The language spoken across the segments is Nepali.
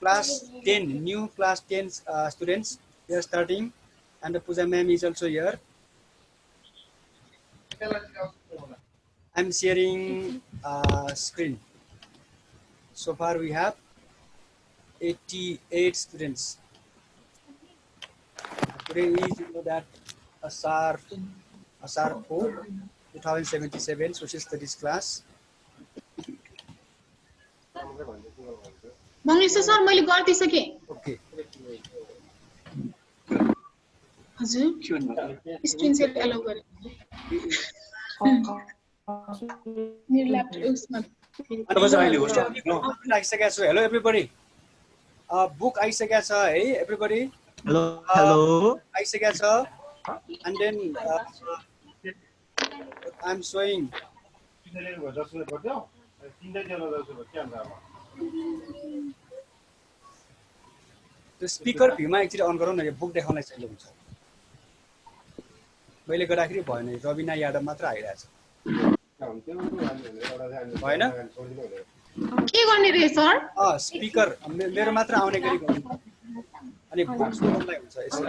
class 10, new class 10 students. They are starting, and the Puja ma'am is also here. I'm sharing screen. So far we have 88 students. Today is that Asar 4, 2077 social studies class. Bangladesh sir, मैले गर्दै सके. Okay. हजुर. स्क्रिन शेयर अलाउ गरे. मेरो ल्यापटप उसमा. Hello everybody. Book आइसकेको छ है everybody. Hello. आइसकेको छ. And then I'm showing. The speaker Bhima एकचोटि अन गरौँ न यो बुक देखाउनलाई चाहियो हुन्छ. मैले गर्दाखेरि भएन रबिना यादव मात्र आइरहेछ. भएन? के गर्ने रे सर? स्पिकर मेरो मात्र आउने गरी गर्नु. अनि बुक सुन्नलाई हुन्छ यसो.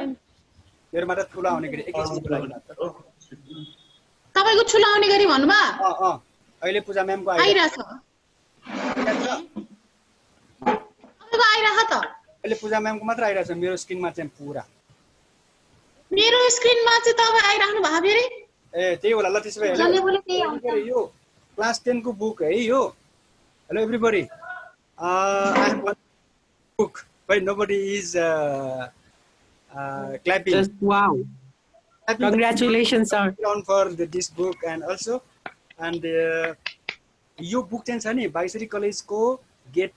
मेरो मात्र ठुलो आउने गरी एकैछिनको लागि मात्र. तपाईको ठुलो आउने गरी भन्नुमा? अहिले पूजा म्यामको आइराछ. तपाईको आइराछ त? अहिले पूजा म्यामको मात्र आइराछ मेरो स्क्रिनमा चाहिँ पुरा. मेरो स्क्रिनमा चाहिँ तपाई आइराख्नु भएको फेरि? ए त्यही होला ल त्यसो भए यो क्लास 10 को बुक है यो. Hello everybody. I have one book, but nobody is clapping. Just wow. Congratulations, sir. For this book and also यो बुक चाहिँ छ नि बाइसरी कलेजको गेट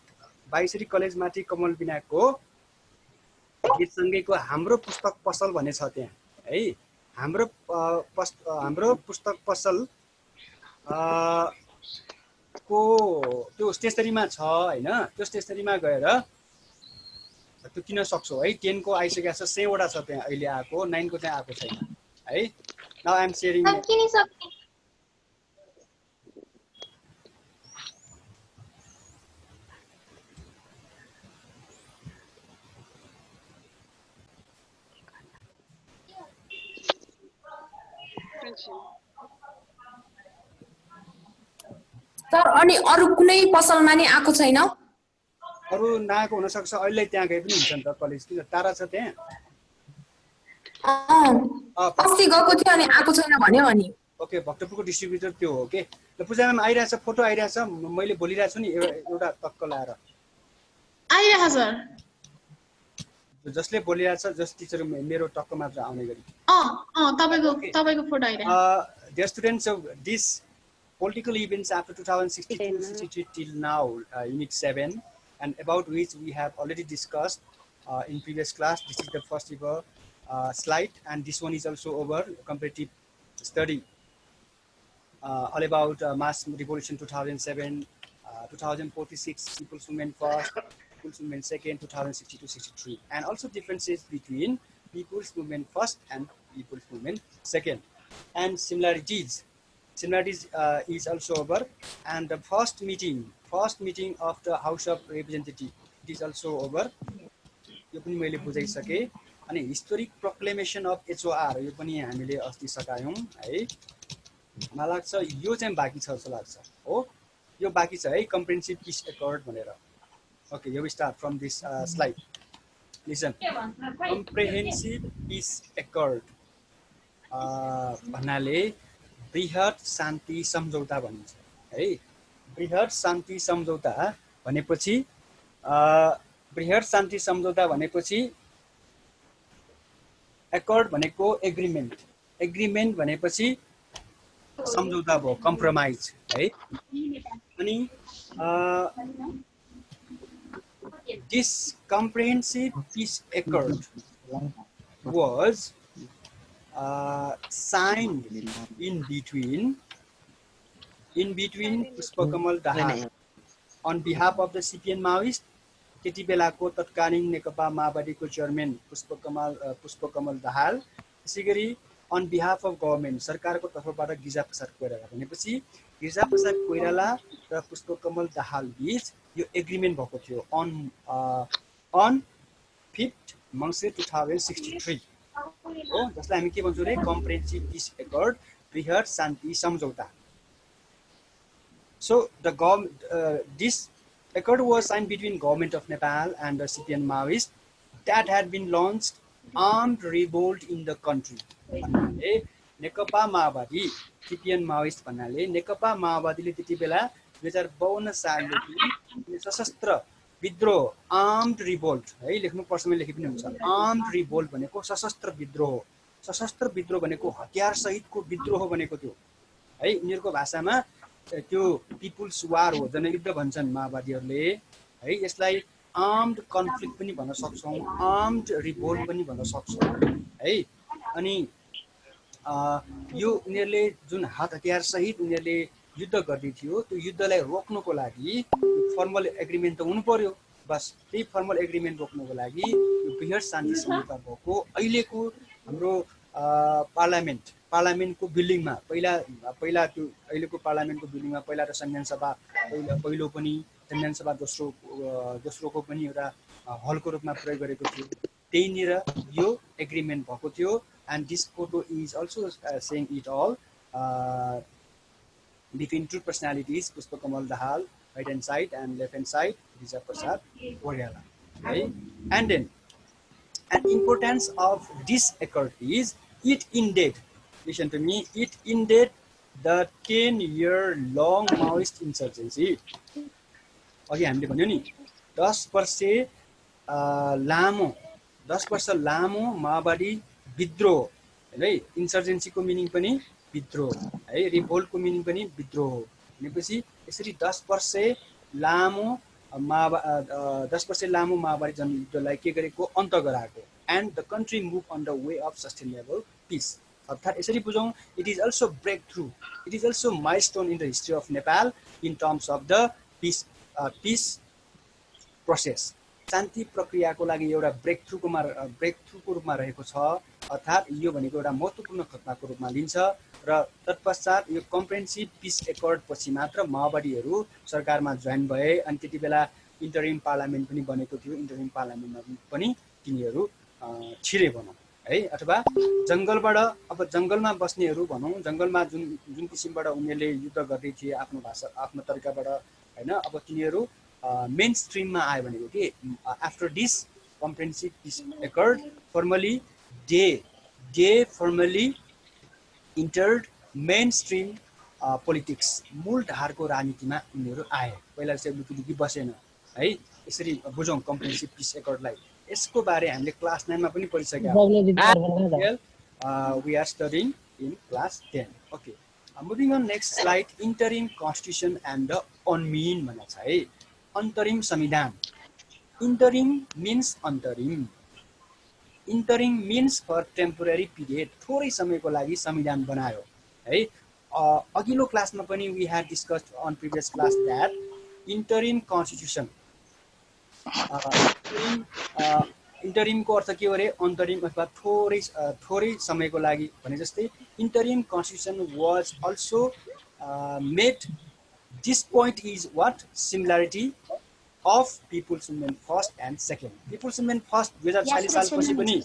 बाइसरी कलेज माथि कमल बिनाको गेट सँगैको हाम्रो पुस्तक पसल भन्ने छ त्यहाँ है. हाम्रो पुस्तक पसल को त्यो स्टेसनरीमा छ हैन. त्यो स्टेसनरीमा गएर त्यो किन सक्छौ है. 10 को आइसकेको छ 6 वटा छ त्यहाँ अहिले आएको. 9 को चाहिँ आएको छैन है. Now I am sharing. Sir अनि अरु कुनै पसलमा नि आको छैन? अरु नआएको हुन सक्छ. अहिले त्यहाँ गए पनि हुन्छ नि त कलेज किन टाढा छ त्यहाँ. अस्ति गएको थियो अनि आको छैन भन्यो अनि. ओके भक्तपुरको डिस्ट्रिब्युटर त्यो हो के. ल पूजा म्याम आइराछ फोटो आइराछ. मैले बोलिरा छु नि एउटा टक्क लाएर आइराछ सर. जसले बोलिरा छ जस टिचर मेरो टक्क मात्र आउने गरी. तपाईको photo आइराछ. Dear students of this political events after 2062 till now, Unit 7, and about which we have already discussed in previous class. This is the first ever slide, and this one is also over comparative study all about mass revolution 2007, 2046, people's movement first, people's movement second, 2062-63, and also differences between people's movement first and people's movement second, and similarities is also over. And the first meeting of the House of Representatives is also over. यो पनि मैले बुझाइसके. अनि हिस्टोरिक प्रोक्लेमेसन अफ HOR यो पनि हामीले अस्ति सकायौं है. मलाई लाग्छ यो चाहिँ बाँकी छ जस्तो लाग्छ हो. यो बाँकी छ है कम्प्रिहेन्सिभ पिस एकर्ड भनेर. ओके यो start from this slide. Listen. Comprehensive peace accord भन्नाले बृहत शान्ति सम्झौता भनिन्छ है. बृहत शान्ति सम्झौता भनेपछि बृहत शान्ति सम्झौता भनेपछि एकर्ड भनेको एग्रीमेन्ट भनेपछि सम्झौता भयो, कम्प्रोमाइज है. अनि this comprehensive peace accord was signed in between Pushpakamal Dahal on behalf of the CPN Maoist. त्यति बेलाको तत्कालीन नेकपा माओवादीको चेयरम्यान पुष्पकमल दाहाल. त्यसैगरी on behalf of government सरकारको तर्फबाट गिरिजाप्रसाद कोइराला भनेपछि गिरिजाप्रसाद कोइराला र पुष्पकमल दाहाल बीच यो एग्रीमेन्ट भएको थियो on on 5th मङ्सिर 2063 हो, जसलाई हामी के भन्छौँ रे कम्प्रिहेन्सिभ पिस एकर्ड, बृहत शान्ति सम्झौता. So this accord was signed between government of Nepal and the CPN Maoist that had been launched armed revolt in the country. नेकपा माओवादी CPN Maoist भन्नाले नेकपा माओवादीले त्यति बेला 2052 सालदेखि सशस्त्र विद्रोह आर्म्ड रिभोल्ट है, लेख्नु पर्समा लेखि पनि हुन्छ. आर्म्ड रिभोल्ट भनेको सशस्त्र विद्रोह, सशस्त्र विद्रोह भनेको हतियार सहितको विद्रोह भनेको त्यो है. उनीहरूको भाषामा त्यो पिपुल्स वार हो, जनयुद्ध भन्छन् माओवादीहरूले है. यसलाई आर्म्ड कन्फ्लिक्ट पनि भन्न सक्छौँ, आर्म्ड रिभोल्ट पनि भन्न सक्छौँ है. अनि यो उनीहरूले जुन हतियार सहित उनीहरूले युद्ध गर्दै थियो, त्यो युद्धलाई रोक्नको लागि फर्मल एग्रिमेन्ट त हुनु पर्यो. बस त्यही फर्मल एग्रिमेन्ट रोक्नको लागि यो बृहत शान्ति सम्झौता भएको अहिलेको हाम्रो पार्लियामेन्टको बिल्डिङमा पहिला त्यो अहिलेको पार्लियामेन्टको बिल्डिङमा पहिला त संविधान सभा पहिलो पनि संविधान सभा दोस्रोको पनि एउटा हलको रूपमा प्रयोग गरेको थियो. त्यहीँनिर यो एग्रिमेन्ट भएको थियो. And this photo is also saying it all between two personalities, Pushpa Kamal Dahal, right hand side, and left hand side, Vijay Prasad Goryala. Right? And then, an importance of this accord is it ended, listen to me, it ended the 10-year-long Maoist insurgency. Okay, हामीले भन्यो नि 10 वर्ष लामो माओवादी विद्रोह है. इन्सर्जेन्सीको मिनिङ पनि विद्रोह है, रिभोल्टको मिनिङ पनि विद्रोह हो भनेपछि यसरी 10 वर्ष लामो माओवादी जनयुद्धलाई के गरेको अन्त गराएको. And the country move on the way of sustainable peace. अर्थात् यसरी बुझौँ, it is also breakthrough, it is also milestone in the history of Nepal in terms of the peace process. शान्ति प्रक्रियाको लागि एउटा ब्रेक थ्रुको रूपमा रहेको छ. अर्थात् यो भनेको एउटा महत्त्वपूर्ण घटनाको रूपमा लिन्छ र तत्पश्चात यो कम्प्रिहेन्सिभ पिस एकर्ड पछि मात्र माओवादीहरू सरकारमा जोइन भए. अनि त्यति बेला इन्टरिम पार्लियामेन्ट पनि बनेको थियो. इन्टरिम पार्लियामेन्टमा पनि तिनीहरू छिरे भनौँ है, अथवा जङ्गलबाट अब जङ्गलमा बस्नेहरू भनौँ, जङ्गलमा जुन किसिमबाट उनीहरूले युद्ध गर्दै थिए आफ्नो भाषा आफ्नो तरिकाबाट होइन, अब तिनीहरू मेन स्ट्रिममा आयो भनेको के after this comprehensive peace accord formally they formally entered mainstream politics. मूल धारको राजनीतिमा उनीहरू आए. पहिला चाहिँ लुकीलुकी बसेन है. यसरी बुझौँ कम्प्रिहेन्सिभ पिस एकर्डलाई. यसको बारे हामीले क्लास 9 मा पनि पढिसकेका छौँ. We are studying in class 10. Okay, moving on next slide. Interim constitution and the UNMIN भनेको छ है. अन्तरिम संविधान. इन्टरिम मिन्स अन्तरिम. Interim means for temporary period. थोरै समयको लागि संविधान बनायो है. अघिल्लो क्लासमा पनि we had discussed on previous class that interim constitution. इन्टरिमको अर्थ के हो अरे अन्तरिम अथवा थोरै समयको लागि भने जस्तै interim constitution was also made. This point is what similarity of People's Movement First and Second. People's Movement First 2046 सालपछि पनि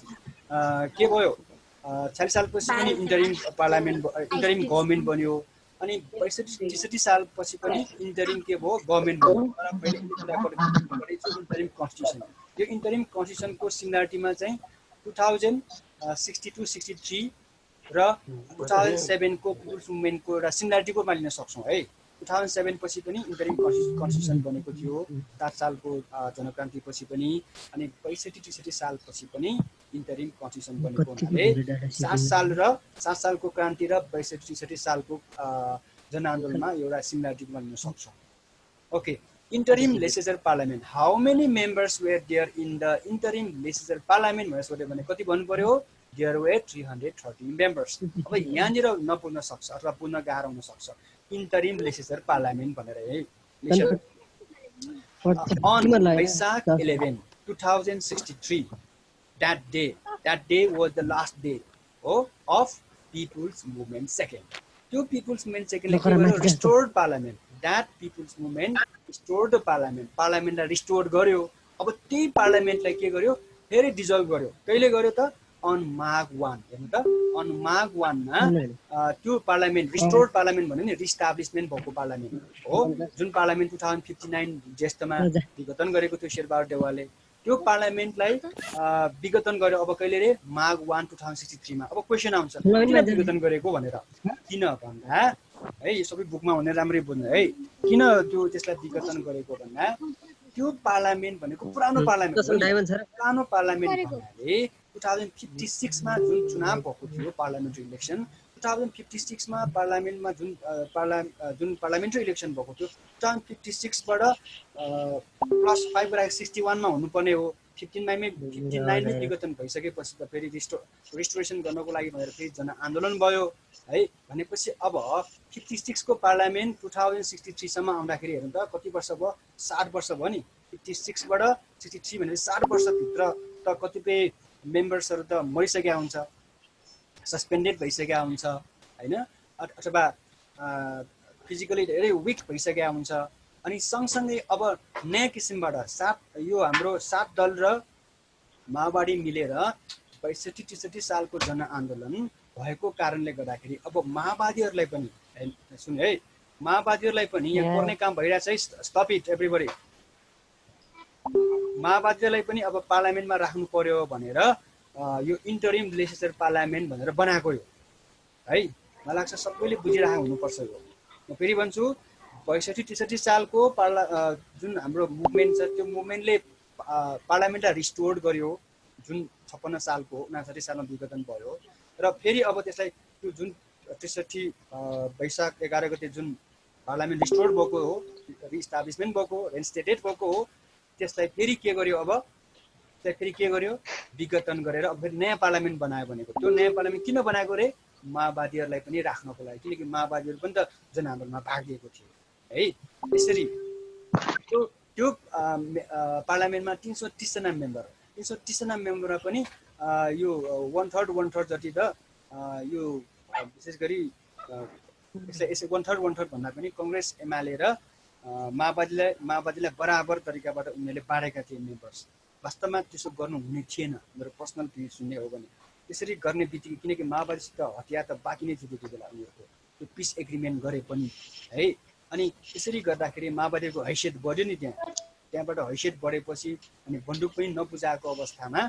के भयो, 46 सालपछि पनि इन्टरिम पार्लियामेन्ट इन्टरिम गभर्नमेन्ट बन्यो. अनि 62-63 सालपछि पनि इन्टरिम के भयो, गभर्नमेन्ट बन्यो. तर मैले इन्टरिम कन्स्टिट्युसन, यो इन्टरिम कन्स्टिट्युसनको सिमिलारिटीमा चाहिँ 2062-63 र 2007 को पिपुल्स मुभमेन्टको एउटा सिमिलारिटीको मा लिन सक्छौँ है. 2007 पछि पनि इन्टरिम कन्स्टिट्युसन बनेको थियो. 7 सालको जनक्रान्ति पछि पनि. अनि 65-63 सालपछि पनि इन्टरिम कन्स्टिट्युसन बनेको हुनाले 7 सालको क्रान्ति र 62-63 सालको जनआन्दोलनमा एउटा सिमिलारिटी लिन सक्छौँ. Okay, interim legislature parliament. How many members were there in the interim legislature parliament भने कति भन्नु पर्यो? There were 330 members. अब यहाँनिर नपुग्न सक्छ अथवा पुग्न गाह्रो हुन सक्छ इन्टरिम लेजिस्लेचर पार्लियामेन्ट भनेर है. On Vaisakh 11, 2063, that day was the last day of People's Movement Second. Two People's Movement Second restored Parliament. That People's Movement restored the Parliament. Parliament restored गर्यो अब त्यही पार्लियामेन्टलाई के गर्यो फेरि डिजल्भ गर्यो कहिले गर्यो त अन माघ 1 हेर्नु त अन माघ 1 मा त्यो पार्लियामेन्ट रिस्टोर्ड पार्लियामेन्ट भन्यो नि रिस्टाब्लिसमेन्ट भएको पार्लियामेन्ट हो जुन पार्लियामेन्ट 2059 ज्येष्ठमा विघटन गरेको थियो शेरबहादुर देउवाले त्यो पार्लियामेन्टलाई विघटन गर्यो अब कहिले रे माघ 1 2063 मा अब क्वेशन आउँछ किन विघटन गरेको भनेर किन भन्दा है यो सबै बुकमा हुने राम्ररी बुझ्नु है किन त्यो त्यसलाई विघटन गरेको भन्दा त्यो पार्लियामेन्ट भनेको पुरानो पार्लियामेन्ट भन्नाले 2056 मा जुन चुनाव भएको थियो पार्लियामेन्ट्री इलेक्सन 2056 मा पार्लियामेन्टमा जुन पार्लियामेन्ट्री इलेक्सन भएको थियो 2056 बाट +5 गराएको 61 मा हुनुपर्ने हो 59 मै विघटन भइसकेपछि त फेरि रिस्टोरेसन गर्नको लागि भनेर फेरि जनआन्दोलन भयो है भनेपछि अब 56 को पार्लियामेन्ट 2063 सम्म आउँदाखेरि हेर्नु त कति वर्ष भयो 60 वर्ष भयो नि 56 बाट 63 भनेपछि 60 वर्ष भित्र त कतिपय मेम्बर्सहरु त मरिसकेका हुन्छ सस्पेन्डेड भइसकेका हुन्छ हैन अथवा फिजिकली धेरै विक भइसकेका हुन्छ अनि सँगसँगै अब नयाँ किसिमबाट यो हाम्रो 7 दल र माओवादी मिलेर 62-63 सालको जनआन्दोलन भएको कारणले गर्दाखेरि अब माओवादीहरुलाई पनि सुन्नु है माओवादीहरुलाई पनि यहाँ गर्ने काम भइरहेछ है स्टप इट एभ्रीबडी माओवादीहरुलाई पनि अब पार्लियामेन्टमा राख्नु पर्यो भनेर यो इन्टरिम लेजिस्लेचर पार्लियामेन्ट भनेर बनाएको यो है मलाई लाग्छ सबैले बुझिरहेको हुनुपर्छ यो म फेरि भन्छु 62-63 सालको जुन हाम्रो मुभमेन्ट छ त्यो मुभमेन्टले पार्लियामेन्टलाई रिस्टोर्ड गर्यो जुन 56 सालको 59 सालमा विघटन भयो र फेरि अब त्यसलाई त्यो जुन 63 वैशाख 11 गते जुन पार्लियामेन्ट रिस्टोर्ड भएको हो रिस्टाब्लिसमेन्ट भएको रेन्स्टेटेड भएको हो त्यसलाई फेरि के गर्यो अब त्यसलाई फेरि के गर्यो विघटन गरेर अब फेरि नयाँ पार्लियामेन्ट बनायो भनेको त्यो नयाँ पार्लियामेन्ट किन बनाएको रे माओवादीहरुलाई पनि राख्नको लागि किनकि माओवादीहरु पनि त जनआन्दोलनमा भाग लिएको थियो है यसरी त्यो पार्लियामेन्टमा 330 जना मेम्बर 330 जना मेम्बरमा पनि यो 1/3 जति त यो विशेष गरी यसले 1/3 भन्दा पनि कांग्रेस एमाले र माओवादीलाई बराबर तरिकाबाट उनीहरूले बाँडेका थिए मेम्बर्स वास्तवमा त्यसो गर्नु हुने थिएन मेरो पर्सनल भ्यू सुन्ने हो भने त्यसरी गर्ने बित्तिकै किनकि माओवादीसित हतियार त बाँकी नै थियो त्यति बेला उनीहरूको त्यो पिस एग्रिमेन्ट गरे पनि है अनि त्यसरी गर्दाखेरि माओवादीको हैसियत बढ्यो नि त्यहाँबाट हैसियत बढेपछि अनि बन्दुक पनि नबुझाएको अवस्थामा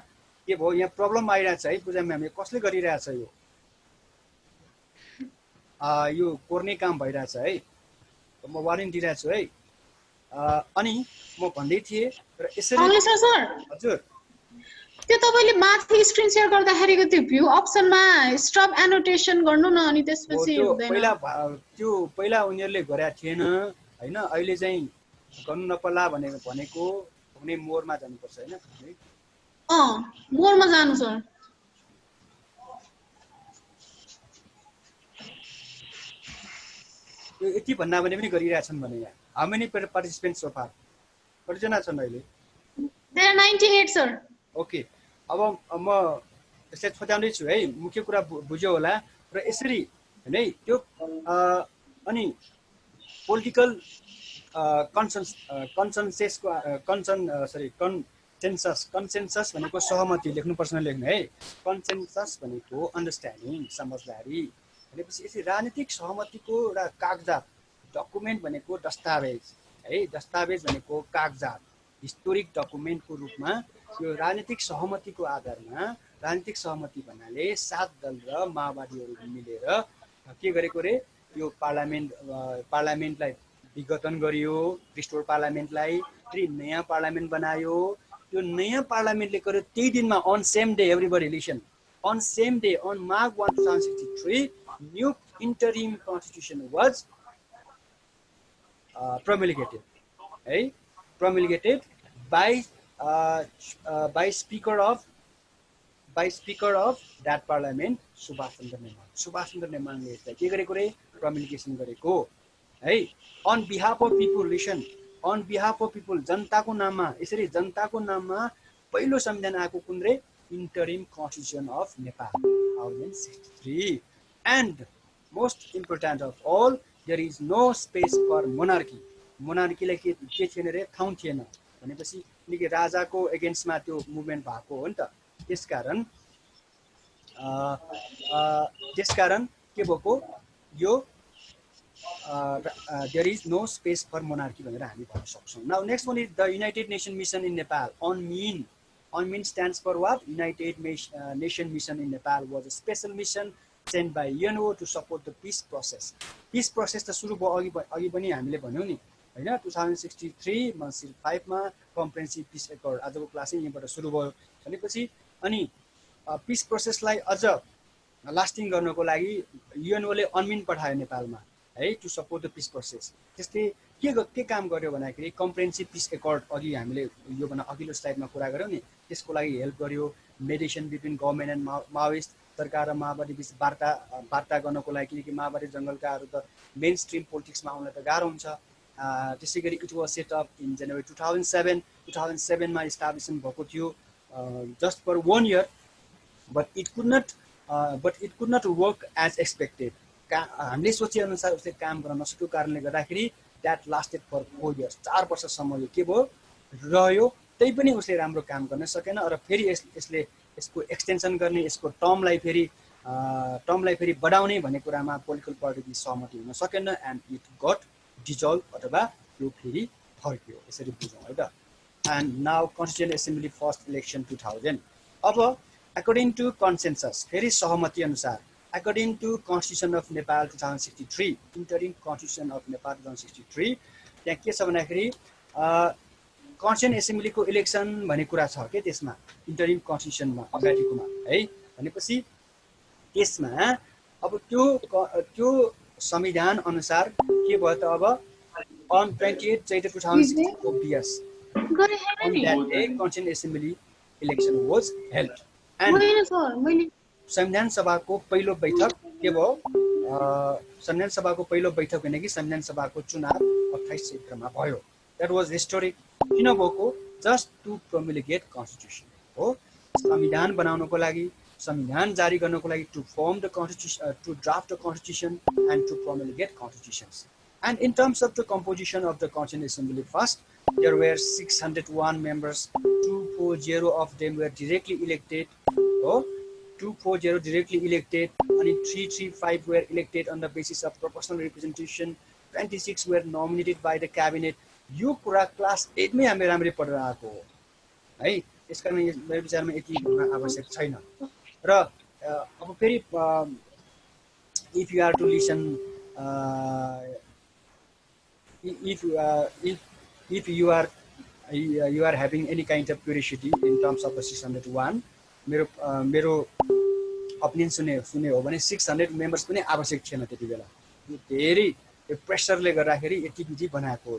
के भयो यहाँ प्रब्लम आइरहेछ है पूजा म्याम कसले गरिरहेछ यो कोर्ने काम भइरहेछ है म वार्निङ दिइरहेछु है अनि म भन्दै थिएँ र यसरी हजुर त्यो तपाईले माथि स्क्रिन शेयर गर्दाखेरिको त्यो भ्यू अप्सनमा स्टप एनोटेसन गर्नु न अनि त्यसपछि हुँदैन पहिला उनीहरुले गरेका थिएन हैन अहिले चाहिँ गर्नु नपर्ला भनेको कुनै मोडमा जानुपर्छ हैन मोडमा जानु सर यति भन्दा भने पनि गरिरहेछन् भने यहाँ how many participants so far कतिजना छन् अहिले देयर 98 सर ओके अब म यसलाई छोटाउँदै छु है मुख्य कुरा बुझ्यो होला र यसरी हैन त्यो अनि पोलिटिकल कन्सेन्सस भनेको सहमति लेख्नु पर्छ लेख्नु है कन्सेन्सस भनेको अन्डरस्ट्यान्डिङ समझदारी भनेपछि यसरी राजनीतिक सहमतिको एउटा कागजात डकुमेन्ट भनेको दस्तावेज है दस्तावेज भनेको कागजात हिस्टोरिक डकुमेन्टको रूपमा यो राजनीतिक सहमतिको आधारमा राजनीतिक सहमति भन्नाले 7 दल र माओवादीहरु मिलेर के गरेको रे यो पार्लियामेन्टलाई विघटन गरियो रिस्टोर पार्लियामेन्टलाई फेरि नयाँ पार्लियामेन्ट बनायो त्यो नयाँ पार्लियामेन्टले गर्यो त्यही दिनमा on same day everybody listen on same day on March 1 2063 new interim constitution was promulgated by speaker of that parliament Subhash Chandra Nemalले के गरेको रे promulgation गरेको है on behalf of people listen on behalf of people जनताको नाममा यसरी जनताको नाममा पहिलो संविधान आएको कुन रे interim constitution of Nepal 1963 and most important of all there is no space for monarchy लाई के थिएन रे ठाउँ थिएन भनेपछि किनकि राजाको एगेन्स्टमा त्यो मुभमेन्ट भएको हो नि त। त्यसकारण के भएको यो there is no space for monarchy भनेर हामी भन्न सक्छौँ। Now next one is the United Nations Mission in Nepal. UNMIN. UNMIN stands for what? United Nation Mission in Nepal was a special mission sent by UNO to support the peace process. Peace process त सुरु भयो अघि पनि हामीले भन्यौ नि हैन 2063 मन्सिल 5 मा कम्प्रिहेन्सिभ पिस एकर्ड आजको क्लासै यहाँबाट सुरु भयो भनेपछि अनि पिस प्रोसेसलाई अझ लास्टिङ गर्नको लागि युएनओले UNMIN पठायो नेपालमा है to support the peace process. त्यसले के काम गर्यो भन्दाखेरि कम्प्रिहेन्सिभ पिस एकर्ड अघि हामीले यो भन्दा अघिल्लो स्लाइडमा कुरा गर्यौं नि त्यसको लागि हेल्प गर्यो। Mediation between government and Maoist सरकार र माओवादी बीच वार्ता गर्नको लागि किनकि माओवादी जंगलकाहरू त मेन स्ट्रिम पोलिटिक्समा आउन त गाह्रो हुन्छ। त्यसै गरी it was set up in January 2007 मा इस्टाब्लिसमेन्ट भएको थियो just for 1 year but it could not work as expected. हामीले सोचे अनुसार उसले काम गर्न नसकेको कारणले गर्दाखेरि that lasted for 4 years 4 वर्षसम्म यो के भयो रह्यो त्यही पनि उसले राम्रो काम गर्न सकेन र फेरि यसले यसको एक्सटेन्सन गर्ने यसको टर्मलाई फेरि बढाउने भन्ने कुरामा पोलिटिकल पार्टीले सहमति हुन सकेन एन्ड इट गट डिजल्भ अथवा यो फेरि फर्क्यो। यसरी बुझौँ है त। And now constituent assembly first election 2000 अब अकर्डिङ टु कन्सेन्सस फेरि सहमति अनुसार according to constitution of Nepal 2063 interim constitution of Nepal 2063 त्यहाँ के छ भन्दाखेरि कन्स्टिट्युएन्ट एसेम्ब्लीको इलेक्सन भन्ने कुरा छ के त्यसमा इन्टरिम कन्स्टिट्युसनमा अगाडिकोमा है। भनेपछि त्यसमा अब त्यो संविधान अनुसार के भयो त अब on 28 Chaitra 2006 obvious on that day constituent assembly election was held and संविधान सभाको पहिलो बैठक के भयो संविधान सभाको पहिलो बैठक भने कि संविधान सभाको चुनाव 28 चैत्रमा भयो। that was historic किन भएको just to promulgate constitution हो संविधान बनाउनको लागि संविधान जारी गर्नको लागि to form the constitution to draft the constitution and to promulgate constitutions. And in terms of the composition of the Constituent Assembly, first there were 601 members, 240 of them were directly elected, 240 directly elected, and 335 were elected on the basis of proportional representation, 26 were nominated by the cabinet. यो कुरा क्लास 8 मै हामी राम्ररी पढेर आएको हो है। त्यसकारण मेरो विचारमा यति हुन आवश्यक छैन र अब फेरि if you are to listen if you are having any kind of curiosity in terms of the 601 मेरो ओपिनियन सुने हो भने 600 मेम्बर्स पनि आवश्यक थिएन त्यति बेला यो धेरै प्रेसरले गर्दाखेरि यति बिजी बनाएको हो।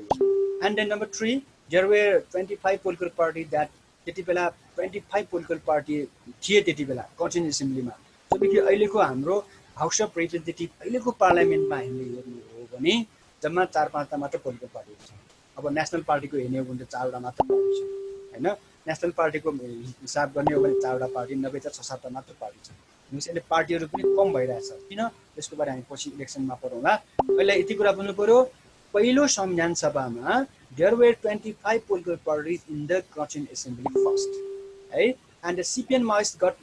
And then number 3 there were 25 political party that त्यति बेला 25 पोलिटिकल पार्टी थिए त्यति बेला कन्स्टिट्युएन्ट एसेम्ब्लीमा। जबकि अहिलेको हाम्रो हाउस अफ रिप्रेजेन्टेटिभ अहिलेको पार्लियामेन्टमा हामीले हेर्नु हो भने जम्मा 4-5टा मात्र पोलिटिकल पार्टी छ। अब नेसनल पार्टीको हेर्ने हो भने 4वटा मात्र पार्टी छ हैन। नेसनल पार्टीको हिसाब गर्ने हो भने 4वटा पार्टी 90 त 6-7टा मात्र पार्टी छ। यसले पार्टीहरु पनि कम भइरहेछ किन त्यसको बारे हामी पछि इलेक्सनमा पढौँला। अहिले यति कुरा बुझ्नु पर्यो पहिलो संविधान सभामा there were 25 political parties in the Constituent Assembly first है and the CPN Maoist got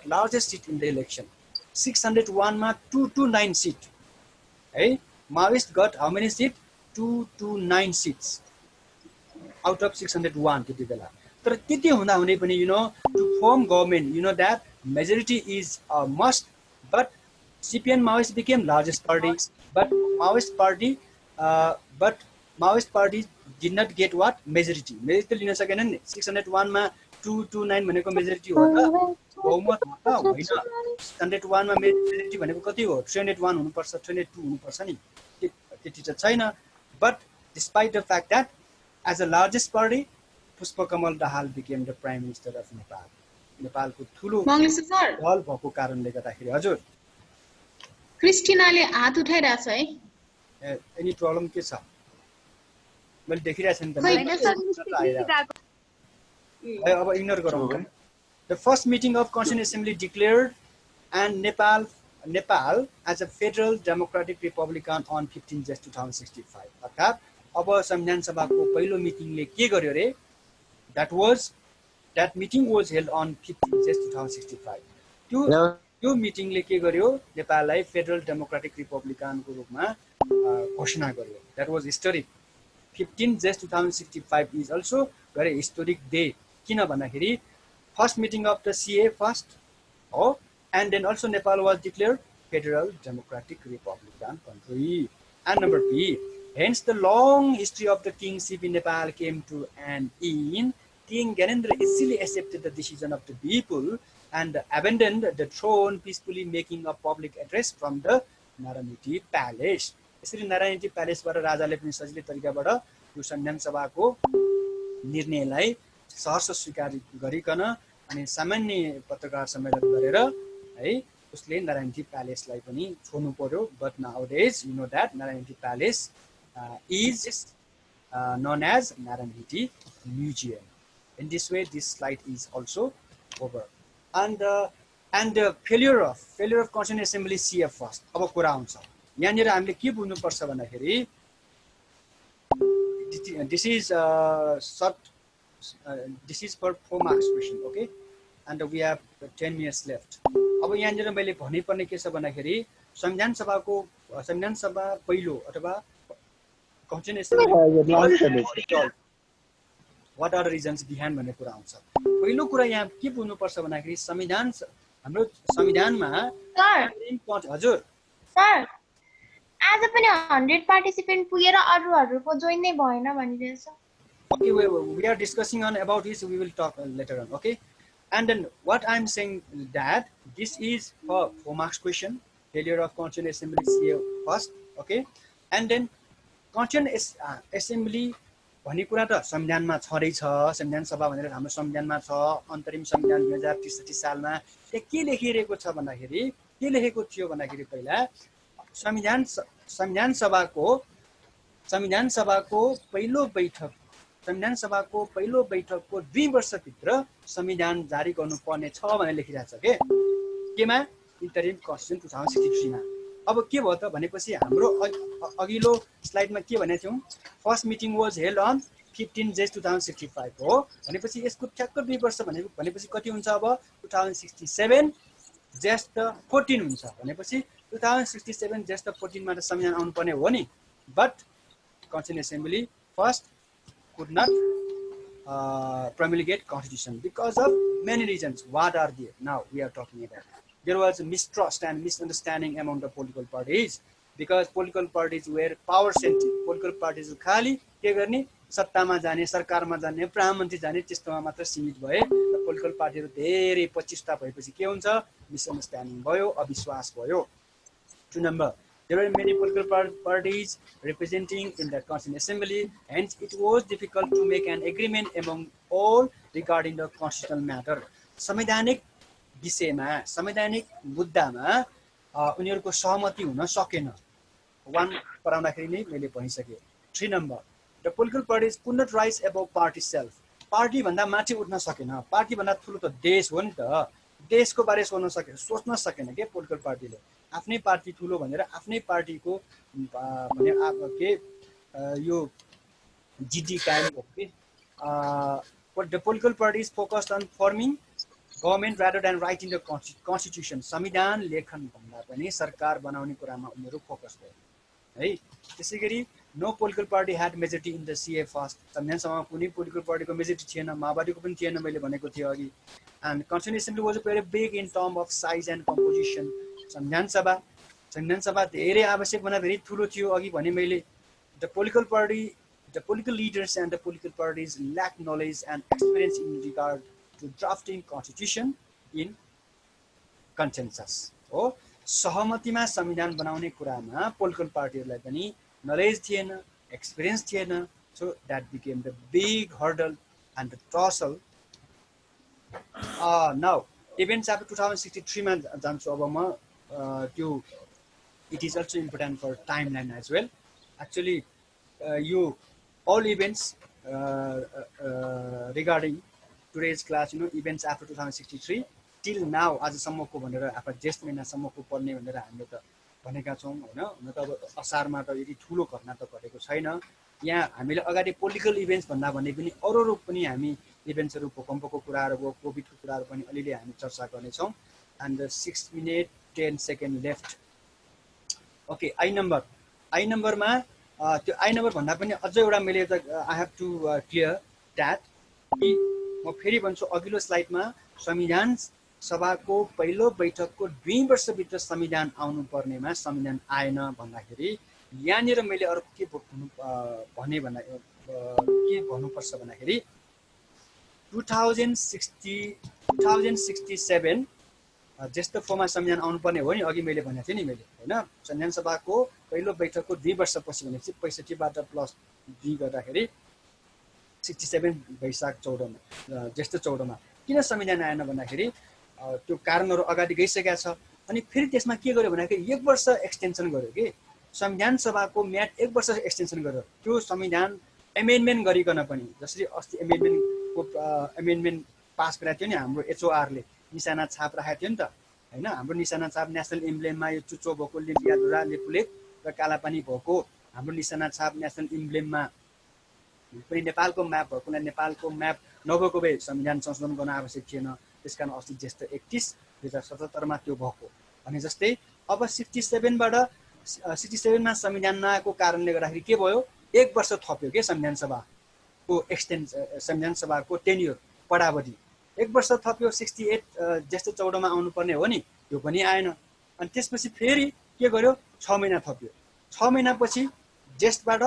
largest seat in the election 601 मा 229 seat है। Maoist got how many seats 229 seats out of 601 त्यति बेला। तर त्यति हुँदा हुँदै पनि you know to form government you know that majority is a must but CPN Maoist became largest party but Maoist party did not get what majority त लिन सकेनन् नि। 601 मा 229 भनेको मेजोरिटी हो त बहुमत हो त होइन। 601 मा मेजोरिटी भनेको कति हो 301 हुनुपर्छ 302 हुनुपर्छ नि त्यति त छैन। But despite the fact that as a largest party Pushpakamal Dahal became the prime minister of Nepal. नेपालको ठुलो दल भएको कारणले गर्दाखेरि हजुर क्रिस्टिनाले हात उठाइराछ है। एनी प्रब्लम के छ मैले देखिरहेछ नि त अब इग्नोर गरौँ। The first meeting of Constituent Assembly declared and Nepal as a federal democratic republican on 15 Jan 2065 अर्थात् अब संविधान सभाको पहिलो मिटिङले के गर्यो रे that meeting was held on 15 Jan 2065. त्यो मिटिङले के गर्यो नेपाललाई फेडरल डेमोक्रेटिक रिपब्लिकनको रूपमा घोषणा गर्यो. That was historic. 15 Jan 2065 is also very historic day. किन भन्दाखेरि first meeting of the CA first, and then also Nepal was declared Federal Democratic Republican country. And number B, hence the long history of the kingship in Nepal came to an end. King Gyanendra easily accepted the decision of the people and abandoned the throne, peacefully making a public address from the Naraniti Palace. यसरी नारायणी प्यालेसबाट राजाले पनि सजिलै तरिकाबाट यो संविधान सभाको निर्णयलाई सहर्ष स्वीकार गरिकन अनि सामान्य पत्रकार सम्मेलन गरेर है उसले नारायणी प्यालेसलाई पनि छोड्नु पर्यो. But nowadays you know that Narayani palace is known as Naraniti Museum. In this way, this slide is also over. And the failure of Constituent Assembly CF first. अब कुरा आउँछ. यहाँनिर हामीले के बुझ्नु पर्छ भन्दाखेरि this is for 4 marks question, okay? And we have 10 minutes left. अब यहाँनिर मैले भन्नै पर्ने के छ भन्दाखेरि संविधान सभा पहिलो अथवा Constituent Assembly what are the reasons behind भन्ने कुरा आउँछ. पहिलो कुरा यहाँ के बुझ्नु पर्छ भन्दाखेरि हाम्रो संविधानमा हजुर सर आज पनि 100 पार्टिसिपेन्ट पुगेर अरूहरुको जोइन नै भएन भनिरहेछ. Okay, we are discussing on about this. We will talk later on. Okay, and then what I'm saying that this is for 4 marks question. Failure of Constituent Assembly CA first. Okay, and then Constituent Assembly भन्ने कुरा त संविधानमा छँदै छ. संविधान सभा भनेर हाम्रो संविधानमा छ. अन्तरिम संविधान 2063 सालमा त्यहाँ के लेखिरहेको छ भन्दाखेरि के लेखेको थियो भन्दाखेरि पहिला संविधान सभाको पहिलो बैठकको 2 वर्षभित्र संविधान जारी गर्नुपर्ने छ भनेर लेखिरहेछ के केमा इन्टरिम कन्स्टिट्युसन 2063 मा. अब के भयो त भनेपछि हाम्रो अघिल्लो स्लाइडमा के भनेको थियौं first meeting was held on 15 Jan 2065 हो भनेपछि यसको ठ्याक्क 2 वर्ष भनेपछि कति हुन्छ अब 2067 ज्येष्ठ 14 हुन्छ भनेपछि 2067 ज्येष्ठ 14 मा त संविधान आउनु पर्ने हो नि. But Constituent Assembly first could not promulgate constitution because of many reasons. What are they? Now we are talking about. There was mistrust and misunderstanding among the political parties because political parties were power centric. Political parties खाली के गर्ने सत्तामा जाने सरकारमा जाने प्रधानमन्त्री जाने त्यस्तोमा मात्र सीमित भए. पोलिटिकल पार्टीहरु धेरै पचिष्टा भएपछि के हुन्छ मिसअन्डरस्ट्यान्डिङ भयो अविश्वास भयो. 2 number, there were many political parties representing in the Constituent Assembly, hence it was difficult to make an agreement among all regarding the constitutional matter. संवैधानिक विषयमा संवैधानिक मुद्दामा उनीहरुको सहमति हुन सकेन. 1 पढाउँदाखेरि नै मैले भनिसके. 3 number, the political parties could not rise above party self. Party भन्दा माथि उठ्न सकेन. पार्टी भन्दा ठूलो त देश हो नि त. देशको बारे सोच्न सकेन के पोलिटिकल पार्टीले. आफ्नै पार्टी ठूलो भनेर आफ्नै पार्टीको भने के यो जिडी कायम हो के. But the political parties focused on forming government rather than writing the constitution. संविधान लेखन भन्दा पनि सरकार बनाउने कुरामा उनीहरु फोकस गरे है. त्यसैगरी no political party had majority in the CA first. संविधान सभामा कुनै पोलिटिकल पार्टीको मेजोरिटी थिएन. माओवादीको पनि थिएन मैले भनेको थिए अघि. And Constituent Assembly was very big in terms of size and composition. संविधान सभा धेरै आवश्यक भन्दा धेरै ठूलो थियो अघि भने मैले. The political leaders and the political parties lacked knowledge and experience in regard to drafting constitution in consensus. हो सहमतिमा संविधान बनाउने कुरामा पोलिटिकल पार्टीहरुलाई पनि knowledge थिएन, experience थिएन. So that became the big hurdle and the tussle. Now events after 2063 मा जान्छु अब म त्यो it is also important for timeline as well. Actually you all events regarding today's class, events after 2063 till now आजसम्मको भनेर आफ्नो ज्येष्ठ महिनासम्मको पढ्ने भनेर हामीले त भनेका छौं हैन. हुन त अब असारमा त यति ठूलो घटना त घटेको छैन. यहाँ हामीले अगाडि पोलिटिकल इभेन्ट्स भन्दा भने पनि अरू पनि हामी इभेन्ट्सहरू भूकम्पको कुराहरू भयो कोभिडको कुराहरू पनि अलिअलि हामी चर्चा गर्नेछौँ and 6 minute 10 second left okay I नम्बरमा त्यो आई नम्बर भन्दा पनि अझ एउटा मैले I have to clear that कि म फेरि भन्छु अघिल्लो स्लाइडमा संविधान सभाको पहिलो बैठकको 2 वर्षभित्र संविधान आउनु पर्नेमा संविधान आएन भन्दाखेरि यहाँनिर मैले अरू के भने भन्दा के भन्नुपर्छ भन्दाखेरि 2067 जस्तो फर्ममा संविधान आउनुपर्ने हो नि अघि मैले भनेको थिएँ नि मैले होइन संविधान सभाको पहिलो बैठकको 2 वर्षपछि भनेपछि 65बाट प्लस 2 गर्दाखेरि 67 वैशाख 14मा ज्येष्ठ 14मा किन संविधान आएन भन्दाखेरि त्यो कारणहरू अगाडि गइसकेका छ अनि फेरि त्यसमा के गर्यो भन्दाखेरि 1 वर्ष एक्सटेन्सन गर्यो कि संविधान सभाको म्याद 1 वर्ष एक्सटेन्सन गर्यो त्यो संविधान एमेन्डमेन्ट गरिकन पनि जसरी अस्ति एमेन्डमेन्ट पास गराएको थियो नि हाम्रो एचओआरले निशाना छाप राखेको थियो नि त होइन हाम्रो निशाना छाप नेसनल इम्ब्लेममा यो चुचो भएको लिलियाधुरा लेपुलेक र कालापानी भएको हाम्रो निशाना छाप नेसनल इम्ब्लेममा पनि नेपालको म्याप भएकोलाई नेपालको म्याप नभएको भए संविधान संशोधन गर्न आवश्यक थिएन त्यसकारण अस्ति ज्येष्ठ 31 2077मा त्यो भएको भने जस्तै अब 67मा संविधान नआएको कारणले गर्दाखेरि के भयो 1 वर्ष थप्यो के संविधान सभाको संविधान सभाको टेन्युर पडावधि 1 वर्ष थप्यो 68 ज्येष्ठ 14मा आउनुपर्ने हो नि त्यो पनि आएन अनि त्यसपछि फेरि के गर्यो 6 महिना थप्यो 6 महिनापछि ज्येष्ठबाट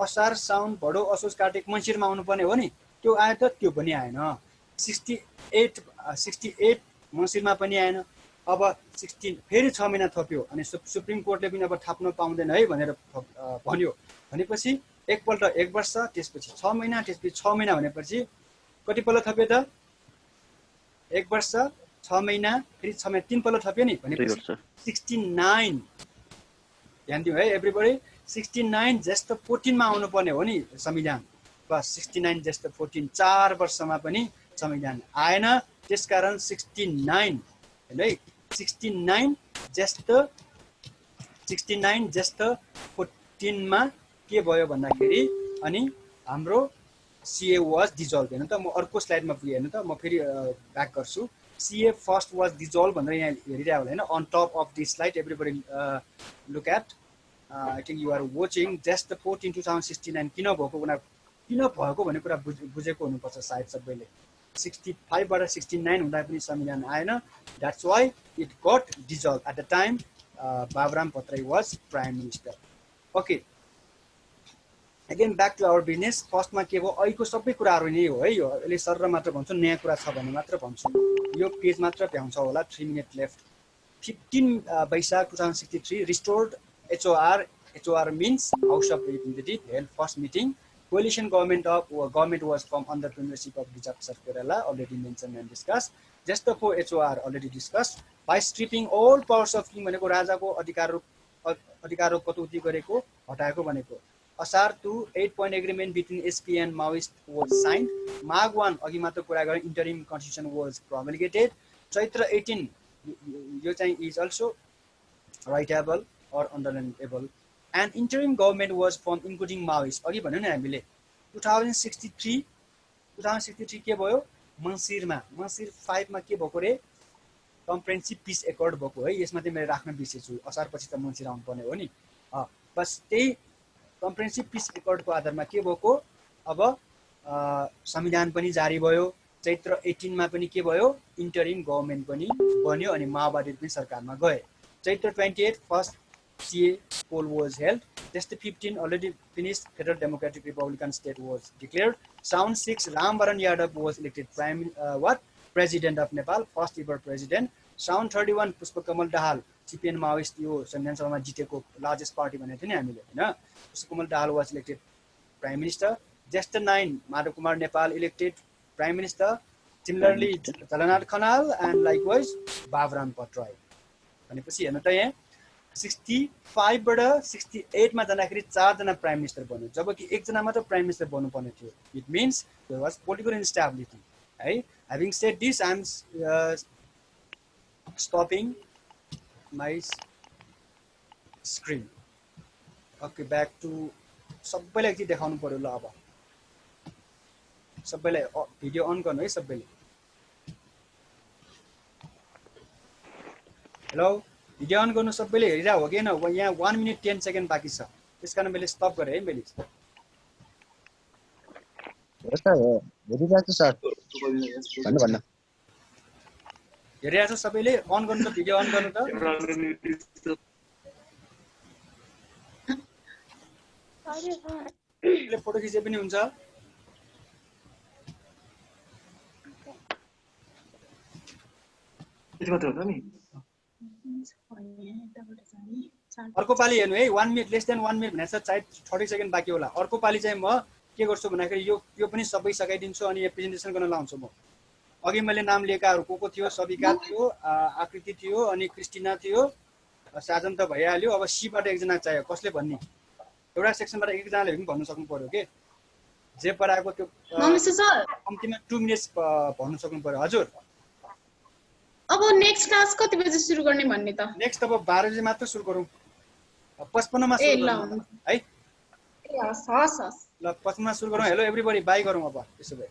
असार साउन भदौ असोज कार्तिक मङ्सिरमा आउनुपर्ने हो नि त्यो आयो त त्यो पनि आएन 68 मङ्सिरमा पनि आएन अब 16 फेरि 6 महिना थप्यो अनि सुप्रिम कोर्टले पनि अब थाप्न पाउँदैन है भनेर भन्यो भनेपछि एकपल्ट 1 वर्ष त्यसपछि 6 महिना त्यसपछि 6 महिना भनेपछि कतिपल्ट थप्यो त 1 वर्ष 6 महिना फेरि 6 महिना 3 पल्ट थप्यो नि भनेपछि 69 ध्यान दिउँ है एभ्रीबडी 69 ज्येष्ठ 14 मा आउनुपर्ने हो नि संविधान बस 69 ज्येष्ठ 14 4 वर्षमा पनि संविधान आएन त्यसकारण 69 है 69 ज्येष्ठ 14 मा के भयो भन्दाखेरि अनि हाम्रो CA was dissolved हैन त म अर्को स्लाइडमा पुगे हैन त म फेरि ब्याक गर्छु CA फर्स्ट was dissolved भनेर यहाँ हेरिरहेको होला हैन on top of this slide everybody look at I think you are watching just the 14 2069 किन भएको भन्ने कुरा बुझेको हुनुपर्छ सायद सबैले 65 बाट 69 हुँदा पनि संविधान आएन that's why it got dissolved at the time Bavaram Patrai was prime minister okay again back to our business फर्स्टमा के भयो अहिलेको सबै कुराहरु नै हो है यो अहिले सर मात्र भन्छु नयाँ कुरा छ भने मात्र भन्छु यो पेज मात्र भ्याउँछ होला 3 minute left 15 Baishakh 2063 restored HOR means House of Representatives held first meeting coalition government was formed under premiership of Bijap Sarkarala already mentioned and discussed just for HOR already discussed by stripping all powers of king भनेको राजाको अधिकारको कटौती गरेको हटाएको भनेको असार 2 8-point agreement between SP and Maoist was signed Magh 1 अघि मात्र कुरा गरे interim constitution was promulgated Chaitra 18 यो चाहिँ is also writable or underlinable and interim government was formed including Maoist अघि भन्यो नि हामीले 2063 के भयो मङ्सिरमा मङ्सिर 5 मा के भएको रे कम्प्रिहेन्सिभ पीस एकर्ड भएको है यसमा चाहिँ मैले राख्न बिर्सेछु असार पछि त मङ्सिर आउनु पर्ने हो नि बस त्यही कम्प्रिहेन्सिभ पीस एकर्डको आधारमा के भएको अब संविधान पनि जारी भयो चैत्र 18 मा पनि के भयो इन्टरिम गभर्नमेन्ट पनि बन्यो अनि माओवादी पनि सरकारमा गए चैत्र 28 first CA poll was held just 15 already finished Federal Democratic Republican state was declared Sound 6 Rambaran Yadav was elected president of Nepal first ever president Sound 31 Pushpakamal Dahal CPN Maoist यो संविधान सभामा जितेको लार्जेस्ट पार्टी भनेको थियो नि हामीले हैन Pushpa Kamal Dahal was elected prime minister just 9 Madhav Kumar Nepal elected prime minister similarly Jalannath Khanal and likewise Bavaram Patrai भनेपछि हेर्नु त यहाँ 65 बाट 68 मा जाँदाखेरि 4 जना प्राइम मिनिस्टर बन्यो जबकि एक जना मात्र प्राइम मिनिस्टर बन्नु पर्ने थियो it means there was political instability है having said this I am stopping my screen okay back to सबैलाई के देखाउनु पर्यो ल अब सबैलाई भिडियो अन गर्नु है सबैले। हेलो, भिडियो अन गर्नु सबैले, हेरिरा हो कि हैन? यहाँ 1 मिनेट 10 सेकेन्ड बाँकी छ, त्यसकारण मैले स्टप गरेँ है मैले। हो सर, हो हेरिरहेको छु सर। भन्नु हेरिरहेको छ सबैले? अन गर्नु त, भिडियो अन गर्नु त। फोटो खिचे पनि हुन्छ। अर्को पालि हेर्नु है, 1 मिनट लेस देन 1 मिनट भनेको छ, सायद 30 सेकेन्ड बाँकी होला। अर्को पालि चाहिँ म के गर्छु भन्दाखेरि यो पनि सबै सकाइदिन्छु अनि यो प्रेजेन्टेसन गर्न लाउँछु म। अघि मैले नाम लिएकाहरू को थियो? सबिका थियो, आकृति थियो, अनि क्रिस्टिना थियो, साजन त भइहाल्यो। अब सीबाट एकजना चाहियो, कसले भन्ने? एउटा सेक्सनबाट एकजनाले पनि भन्नु सक्नु पर्यो के जे पढाएको त्यो कम्तीमा 2 मिनेट्स भन्नु सक्नु पर्यो। हजुर, अब नेक्स्ट क्लास कति बजे सुरु गर्ने भन्ने त? नेक्स्ट अब 12 बजे मात्र सुरु गरौँ। 55 मा सुरु गरौँ है। हस् हस् हस् ल 55 मा सुरु गरौँ। हेलो एभ्रीबडी, बाई गरौँ अब त्यसो भए।